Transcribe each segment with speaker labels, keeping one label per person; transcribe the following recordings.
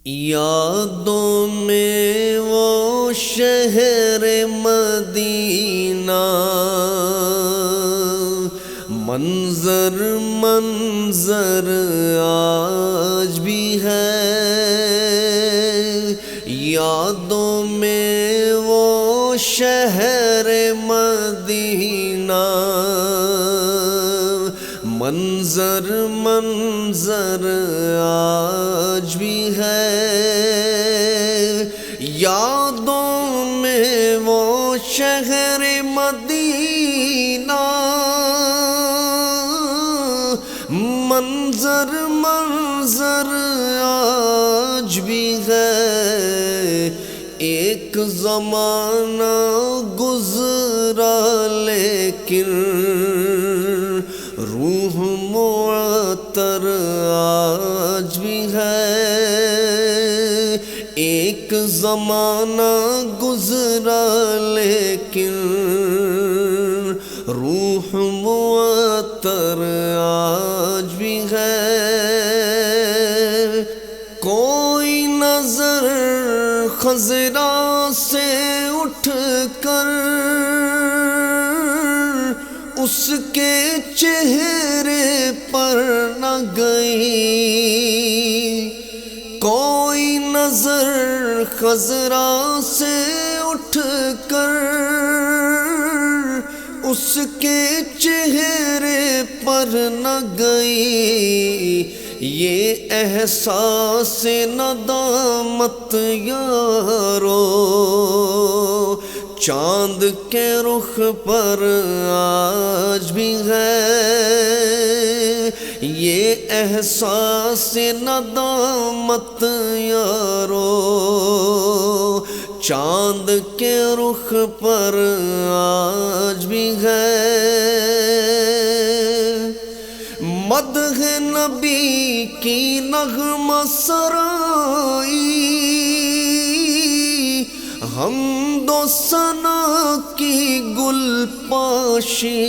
Speaker 1: یادوں میں وہ شہر مدینہ منظر منظر آج بھی ہے، یادوں میں وہ شہر مدینہ منظر منظر آج بھی ہے، یادوں میں وہ شہر مدینہ منظر منظر آج بھی ہے۔ ایک زمانہ گزرا لیکن روح معطر آج بھی ہے، ایک زمانہ گزرا لیکن روح معطر آج بھی ہے۔ کوئی نظر خضرا سے اٹھ کر اس کے چہرے پر نہ گئی، کوئی نظر خضرا سے اٹھ کر اس کے چہرے پر نہ گئی، یہ احساس ندامت یارو چاند کے رخ پر آج بھی ہے، یہ احساس ندامت یارو چاند کے رخ پر آج بھی ہے۔ مدح نبی کی نغمہ سرائی حمد و ثنا کی گل پاشی،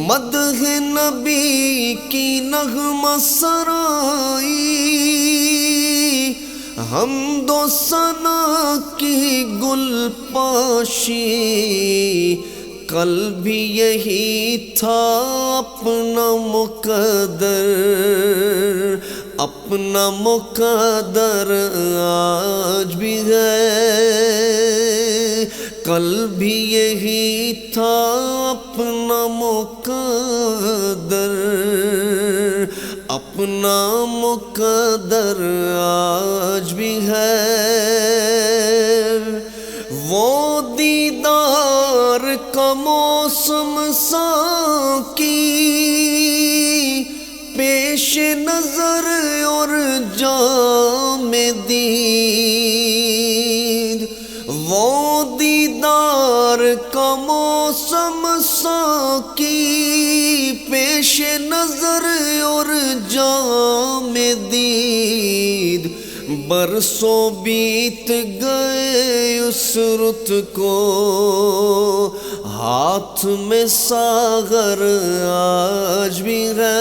Speaker 1: مدح نبی کی نغمہ سرائی حمد و ثنا کی گل پاشی، کل بھی یہی تھا اپنا مقدر، اپنا مقدر آج بھی ہے، کل بھی یہی تھا اپنا مقدر، اپنا مقدر آج بھی ہے۔ وہ دیدار کا موسم ساقی پیش نظر اور جام دید، وہ دیدار کا موسم ساقی پیش نظر اور جام دید، برسوں بیت گئے اس رت کو ہاتھ میں ساغر آج بھی ہے،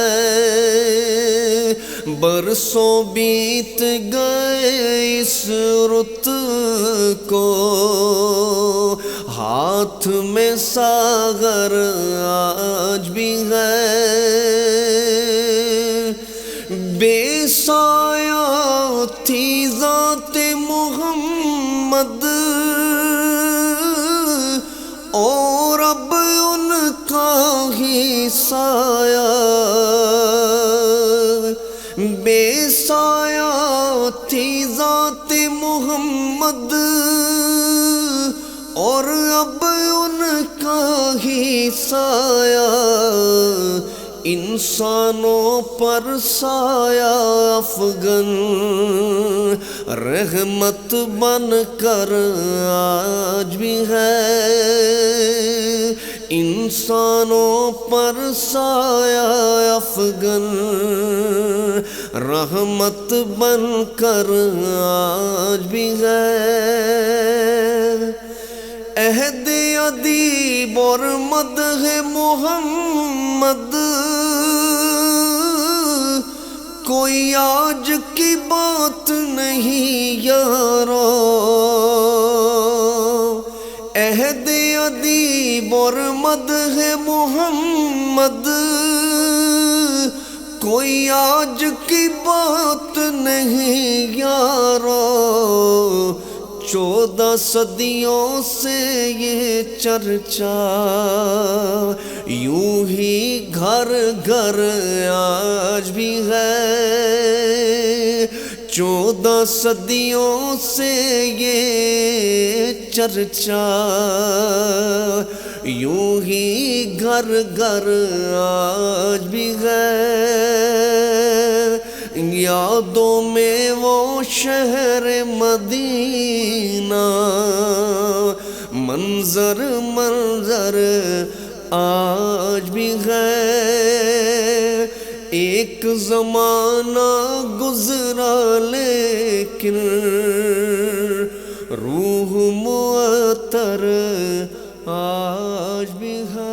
Speaker 1: برسوں بیت گئے اس رت کو ہاتھ میں ساغر آج بھی ہے۔ بے سایہ تھی ذات محمد اور اب ان کا ہی سایہ، بے سایہ تھی ذات محمد اور اب ان کا ہی سایہ، انسانوں پر سایہ افغن رحمت بن کر آج بھی ہے، انسانوں پر سایہ افغن رحمت بن کر آج بھی ہے۔ عہد ادیب اور مدح محمد کوئی آج کی بات نہیں یارو، عہد ادیب اور مدح محمد کوئی آج کی بات نہیں یارو، 14 صدیوں سے یہ چرچا یوں ہی گھر گھر آج بھی ہے، 14 صدیوں سے یہ چرچا یوں ہی گھر گھر آج بھی ہے۔ یادوں میں وہ شہر مدینہ منظر منظر آج بھی ہے، ایک زمانہ گزرا لیکن روح معطر آج بھی ہے۔